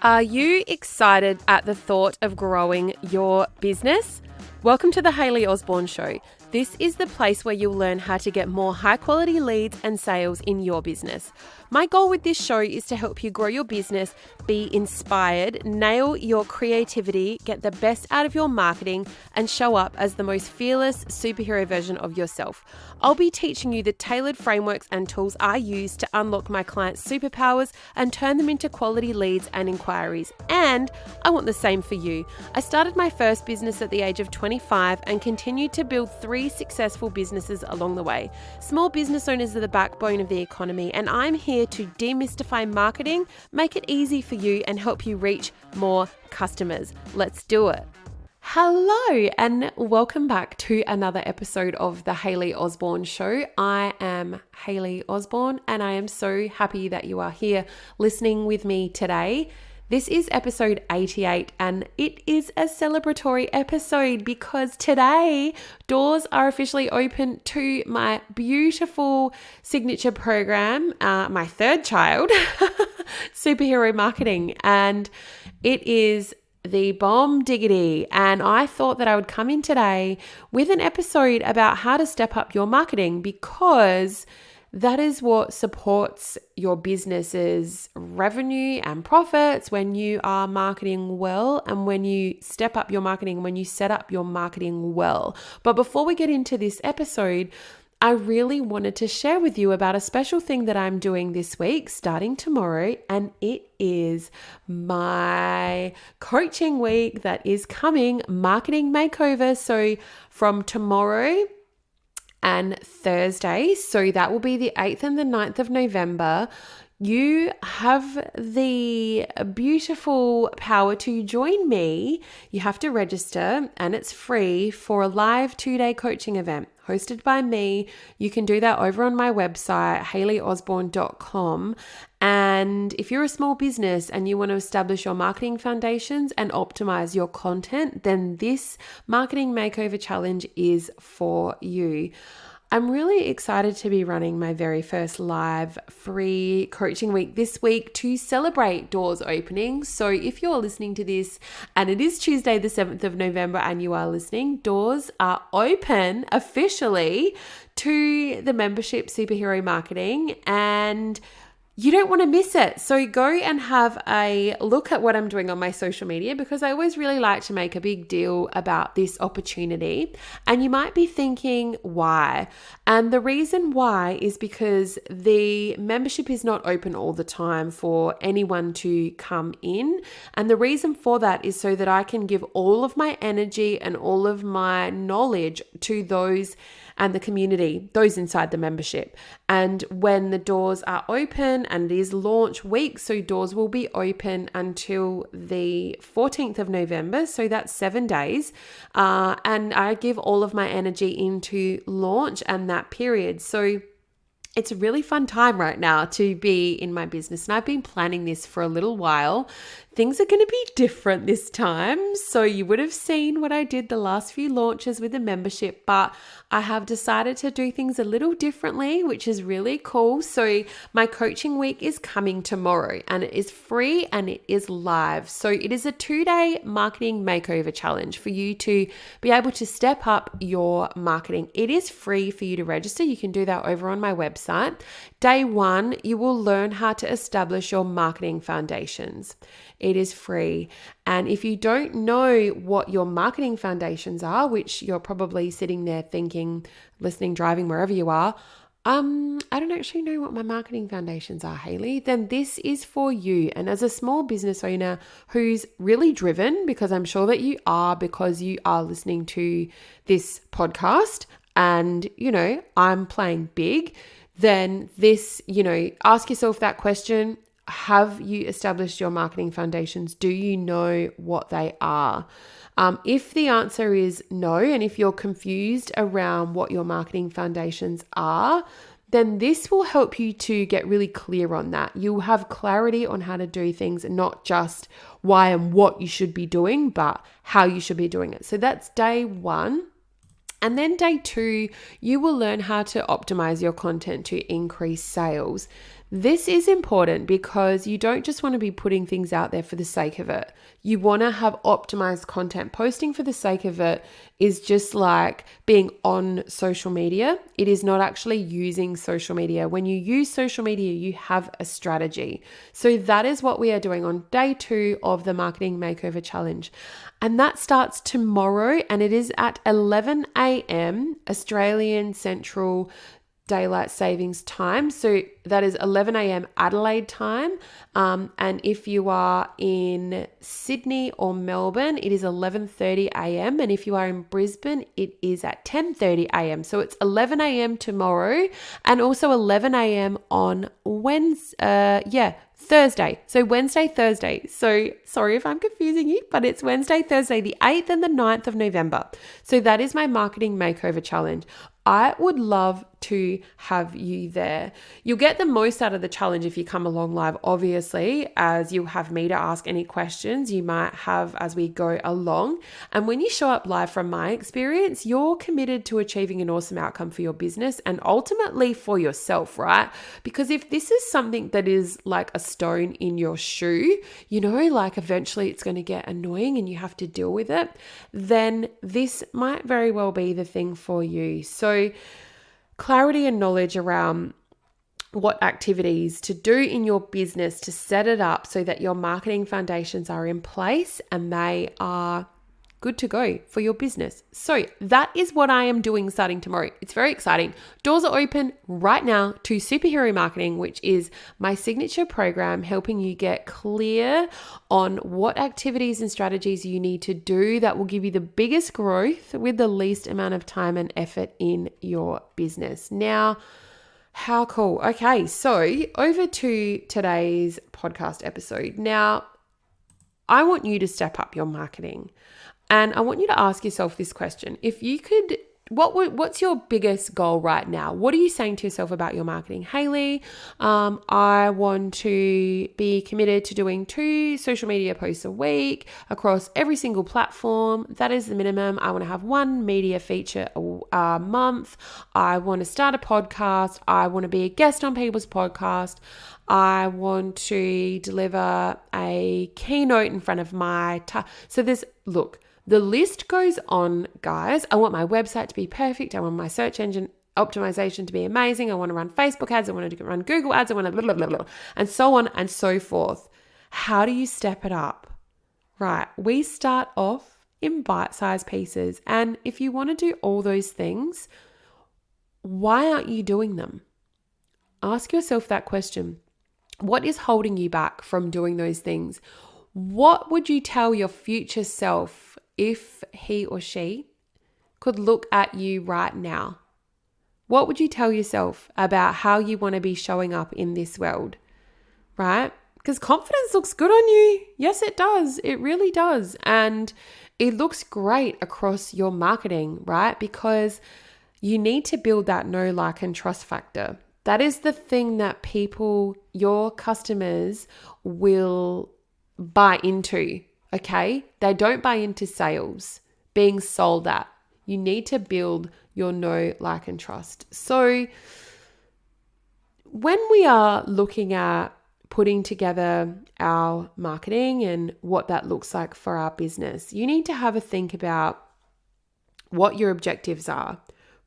Are you excited at the thought of growing your business? Welcome to the Hayley Osborne Show. This is the place where you'll learn how to get more high-quality leads and sales in your business. My goal with this show is to help you grow your business, be inspired, nail your creativity, get the best out of your marketing, and show up as the most fearless superhero version of yourself. I'll be teaching you the tailored frameworks and tools I use to unlock my clients' superpowers and turn them into quality leads and inquiries. And I want the same for you. I started my first business at the age of 25 and continued to build 3 successful businesses along the way. Small business owners are the backbone of the economy, and I'm here to demystify marketing, make it easy for you, and help you reach more customers. Let's do it. Hello and welcome back to another episode of the Hayley Osborne Show. I am Hayley Osborne and I am so happy that you are here listening with me today. This is episode 88 and it is a celebratory episode because today doors are officially open to my beautiful signature program, my third child, Superhero Marketing, and it is the bomb diggity. And I thought that I would come in today with an episode about how to step up your marketing because that is what supports your business's revenue and profits when you are marketing well and when you step up your marketing, when you set up your marketing well. But before we get into this episode, I really wanted to share with you about a special thing that I'm doing this week, starting tomorrow, and it is my coaching week that is coming, Marketing Makeover. So from tomorrow and Thursday, so that will be the 8th and the 9th of November, you have the beautiful power to join me. You have to register and it's free for a live 2-day coaching event hosted by me. You can do that over on my website, hayleyosborne.com. And if you're a small business and you want to establish your marketing foundations and optimize your content, then this Marketing Makeover Challenge is for you. I'm really excited to be running my very first live free coaching week this week to celebrate doors opening. So if you're listening to this and it is Tuesday, the 7th of November, and you are listening, doors are open officially to the membership Superhero Marketing and you don't want to miss it. So go and have a look at what I'm doing on my social media because I always really like to make a big deal about this opportunity. And you might be thinking, why? And the reason why is because the membership is not open all the time for anyone to come in. And the reason for that is so that I can give all of my energy and all of my knowledge to those and the community, those inside the membership. And when the doors are open, and it is launch week, so doors will be open until the 14th of November, so that's 7 days. And I give all of my energy into launch and that period. So it's a really fun time right now to be in my business. And I've been planning this for a little while. Things are going to be different this time. So you would have seen what I did the last few launches with the membership, but I have decided to do things a little differently, which is really cool. So my coaching week is coming tomorrow and it is free and it is live. So it is a 2-day marketing makeover challenge for you to be able to step up your marketing. It is free for you to register. You can do that over on my website. Day 1, you will learn how to establish your marketing foundations. It is free. And if you don't know what your marketing foundations are, which you're probably sitting there thinking, listening, driving, wherever you are, I don't actually know what my marketing foundations are, Hayley, then this is for you. And as a small business owner who's really driven, because I'm sure that you are, because you are listening to this podcast and, I'm playing big, then this, ask yourself that question. Have you established your marketing foundations? Do you know what they are? If the answer is no, and if you're confused around what your marketing foundations are, then this will help you to get really clear on that. You'll have clarity on how to do things, not just why and what you should be doing, but how you should be doing it. So that's day 1. And then day 2, you will learn how to optimize your content to increase sales. This is important because you don't just want to be putting things out there for the sake of it. You want to have optimized content. Posting for the sake of it is just like being on social media. It is not actually using social media. When you use social media, you have a strategy. So that is what we are doing on day 2 of the Marketing Makeover Challenge. And that starts tomorrow, and it is at 11 a.m. Australian Central Daylight Savings Time. So that is 11 a.m. Adelaide time. And if you are in Sydney or Melbourne, it is 11:30 a.m. And if you are in Brisbane, it is at 10:30 a.m. So it's 11 a.m. tomorrow and also 11 a.m. on Thursday. So Wednesday, Thursday. So sorry if I'm confusing you, but it's Wednesday, Thursday, the 8th and the 9th of November. So that is my Marketing Makeover Challenge. I would love to have you there. You'll get the most out of the challenge if you come along live, obviously, as you'll have me to ask any questions you might have as we go along. And when you show up live, from my experience, you're committed to achieving an awesome outcome for your business and ultimately for yourself, right? Because if this is something that is like a stone in your shoe, like eventually it's going to get annoying and you have to deal with it, then this might very well be the thing for you. So clarity and knowledge around what activities to do in your business to set it up so that your marketing foundations are in place and they are good to go for your business. So that is what I am doing starting tomorrow. It's very exciting. Doors are open right now to Superhero Marketing, which is my signature program helping you get clear on what activities and strategies you need to do that will give you the biggest growth with the least amount of time and effort in your business. Now, how cool. Okay, so over to today's podcast episode. Now, I want you to step up your marketing. And I want you to ask yourself this question. If you could, what's your biggest goal right now? What are you saying to yourself about your marketing? Hayley, I want to be committed to doing 2 social media posts a week across every single platform. That is the minimum. I want to have 1 media feature a month. I want to start a podcast. I want to be a guest on people's podcast. I want to deliver a keynote in front of my the list goes on, guys. I want my website to be perfect. I want my search engine optimization to be amazing. I want to run Facebook ads. I want to run Google ads. I want to blah, blah, blah, blah, and so on and so forth. How do you step it up? Right. We start off in bite-sized pieces. And if you want to do all those things, why aren't you doing them? Ask yourself that question. What is holding you back from doing those things? What would you tell your future self if he or she could look at you right now? What would you tell yourself about how you want to be showing up in this world, right? Because confidence looks good on you. Yes, it does. It really does. And it looks great across your marketing, right? Because you need to build that know, like, and trust factor. That is the thing that people, your customers, will buy into, okay? They don't buy into sales, being sold at. You need to build your know, like, and trust. So when we are looking at putting together our marketing and what that looks like for our business, you need to have a think about what your objectives are,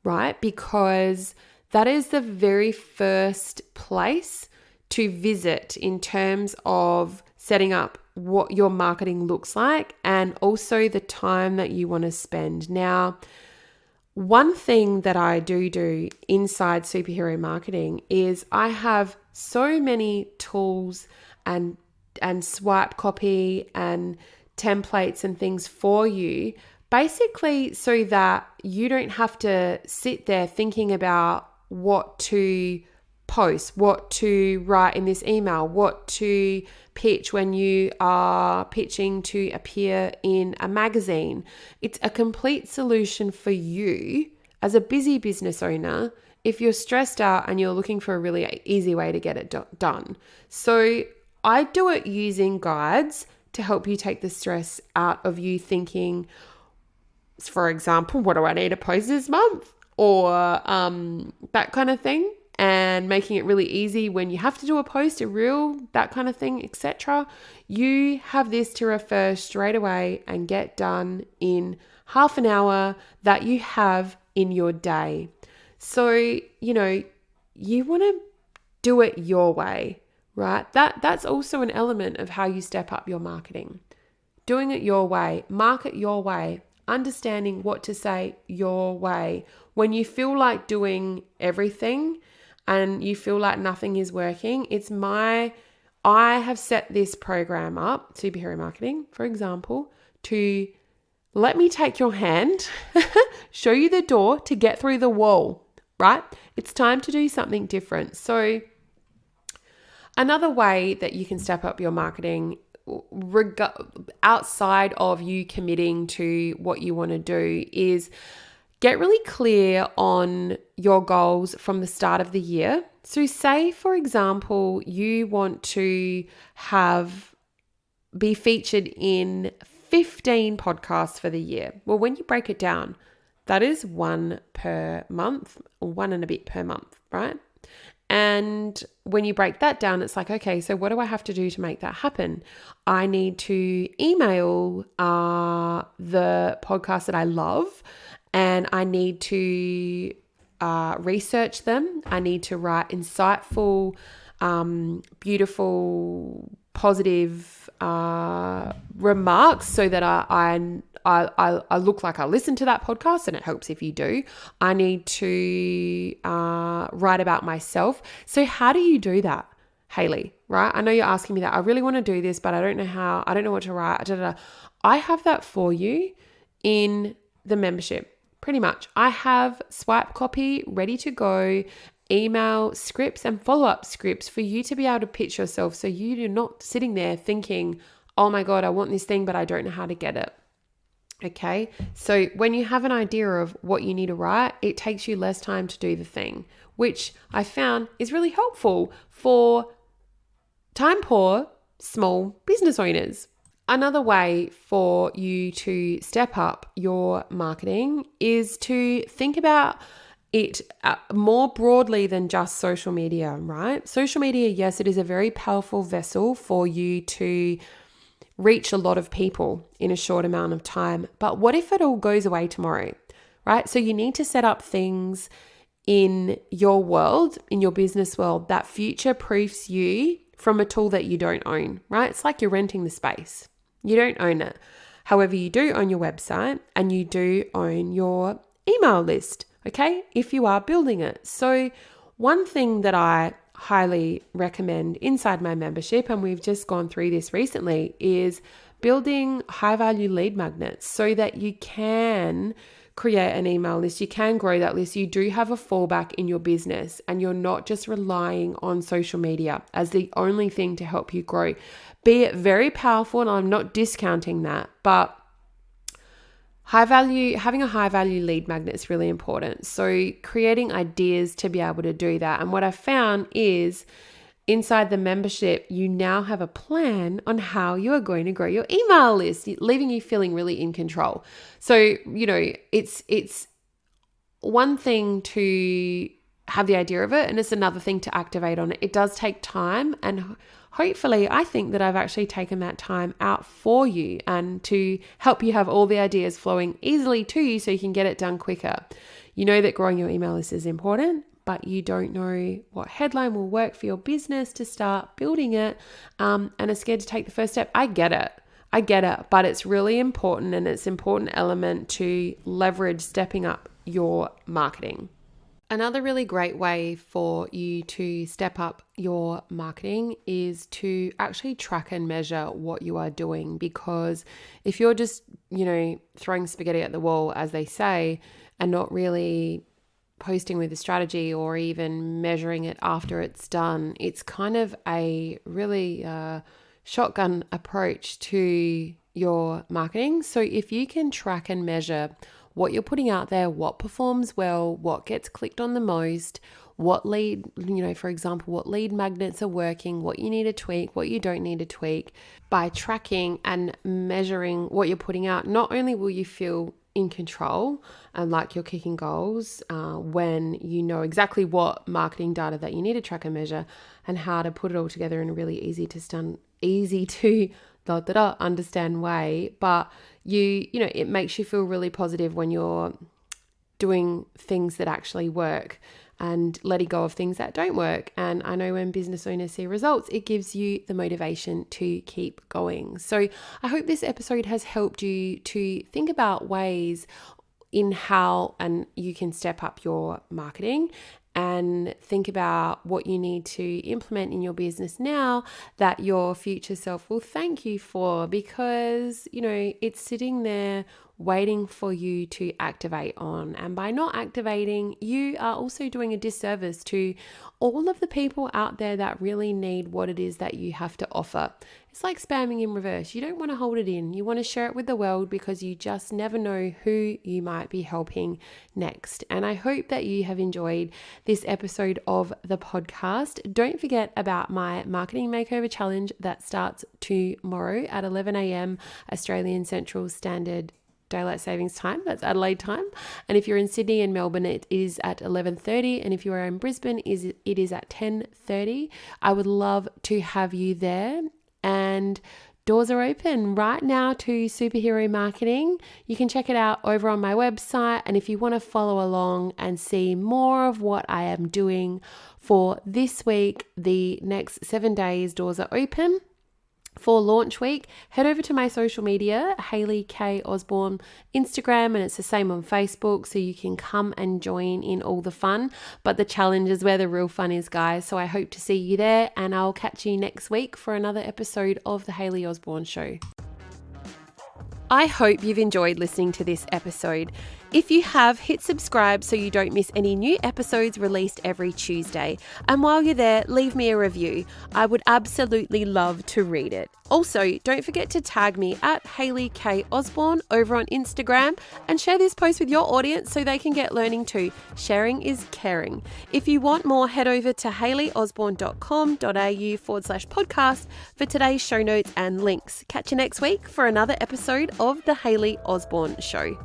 right? Because that is the very first place to visit in terms of setting up what your marketing looks like and also the time that you want to spend. Now, one thing that I do inside Superhero Marketing is I have so many tools and swipe copy and templates and things for you, basically so that you don't have to sit there thinking about what to post, what to write in this email, what to pitch when you are pitching to appear in a magazine. It's a complete solution for you as a busy business owner if you're stressed out and you're looking for a really easy way to get it done. So I do it using guides to help you take the stress out of you thinking, for example, what do I need to post this month? Or that kind of thing. And and making it really easy when you have to do a post, a reel, that kind of thing, etc. You have this to refer straight away and get done in half an hour that you have in your day. So, you want to do it your way, right? That's also an element of how you step up your marketing. Doing it your way, market your way, understanding what to say your way. When you feel like doing everything and you feel like nothing is working, I have set this program up, Superhero Marketing, for example, to let me take your hand, show you the door to get through the wall, right? It's time to do something different. So another way that you can step up your marketing outside of you committing to what you want to do is get really clear on your goals from the start of the year. So say, for example, you want to be featured in 15 podcasts for the year. Well, when you break it down, that is one per month, or one and a bit per month, right? And when you break that down, it's like, okay, so what do I have to do to make that happen? I need to email the podcast that I love, and I need to research them. I need to write insightful, beautiful, positive remarks so that I look like I listen to that podcast, and it helps if you do. I need to write about myself. So how do you do that, Hayley? Right? I know you're asking me that. I really want to do this, but I don't know how. I don't know what to write. I have that for you in the membership. Pretty much. I have swipe copy ready to go, email scripts and follow-up scripts for you to be able to pitch yourself, so you're not sitting there thinking, oh my God, I want this thing, but I don't know how to get it. Okay, so when you have an idea of what you need to write, it takes you less time to do the thing, which I found is really helpful for time poor small business owners. Another way for you to step up your marketing is to think about it more broadly than just social media, right? Social media, yes, it is a very powerful vessel for you to reach a lot of people in a short amount of time. But what if it all goes away tomorrow, right? So you need to set up things in your world, in your business world, that future-proofs you from a tool that you don't own, right? It's like you're renting the space. You don't own it. However, you do own your website and you do own your email list, okay? If you are building it. So one thing that I highly recommend inside my membership, and we've just gone through this recently, is building high-value lead magnets so that you can create an email list, you can grow that list, you do have a fallback in your business, and you're not just relying on social media as the only thing to help you grow. Be it very powerful, and I'm not discounting that, but having a high value lead magnet is really important. So creating ideas to be able to do that. And what I found is inside the membership, you now have a plan on how you are going to grow your email list, leaving you feeling really in control. So, it's one thing to have the idea of it, and it's another thing to activate on it. It does take time, and hopefully I think that I've actually taken that time out for you and to help you have all the ideas flowing easily to you so you can get it done quicker. You know that growing your email list is important, but you don't know what headline will work for your business to start building it, and are scared to take the first step. I get it, but it's really important, and it's an important element to leverage stepping up your marketing. Another really great way for you to step up your marketing is to actually track and measure what you are doing, because if you're just, throwing spaghetti at the wall, as they say, and not really posting with a strategy or even measuring it after it's done, it's kind of a really shotgun approach to your marketing. So if you can track and measure what you're putting out there, what performs well, what gets clicked on the most, what lead, for example, what lead magnets are working, what you need to tweak, what you don't need to tweak. By tracking and measuring what you're putting out, not only will you feel in control and like you're kicking goals when you know exactly what marketing data that you need to track and measure and how to put it all together in a really easy to understand way. But it makes you feel really positive when you're doing things that actually work and letting go of things that don't work. And I know when business owners see results, it gives you the motivation to keep going. So I hope this episode has helped you to think about ways in how and you can step up your marketing and think about what you need to implement in your business now that your future self will thank you for, because it's sitting there waiting for you to activate on. And by not activating, you are also doing a disservice to all of the people out there that really need what it is that you have to offer. It's like spamming in reverse. You don't want to hold it in. You want to share it with the world because you just never know who you might be helping next. And I hope that you have enjoyed this episode of the podcast. Don't forget about my Marketing Makeover Challenge that starts tomorrow at 11 a.m. Australian Central Standard Daylight Savings Time. That's Adelaide time. And if you're in Sydney and Melbourne, it is at 11:30. And if you are in Brisbane, it is at 10:30. I would love to have you there. And doors are open right now to Superhero Marketing. You can check it out over on my website. And if you want to follow along and see more of what I am doing for this week, the next 7 days, doors are open. For launch week, head over to my social media, Hayley K. Osborne Instagram, and it's the same on Facebook, so you can come and join in all the fun. But the challenge is where the real fun is, guys. So I hope to see you there, and I'll catch you next week for another episode of the Hayley Osborne Show. I hope you've enjoyed listening to this episode. If you have, hit subscribe so you don't miss any new episodes released every Tuesday. And while you're there, leave me a review. I would absolutely love to read it. Also, don't forget to tag me at Hayley K. Osborne over on Instagram and share this post with your audience so they can get learning too. Sharing is caring. If you want more, head over to hayleyosborne.com.au/podcast for today's show notes and links. Catch you next week for another episode of The Hayley Osborne Show.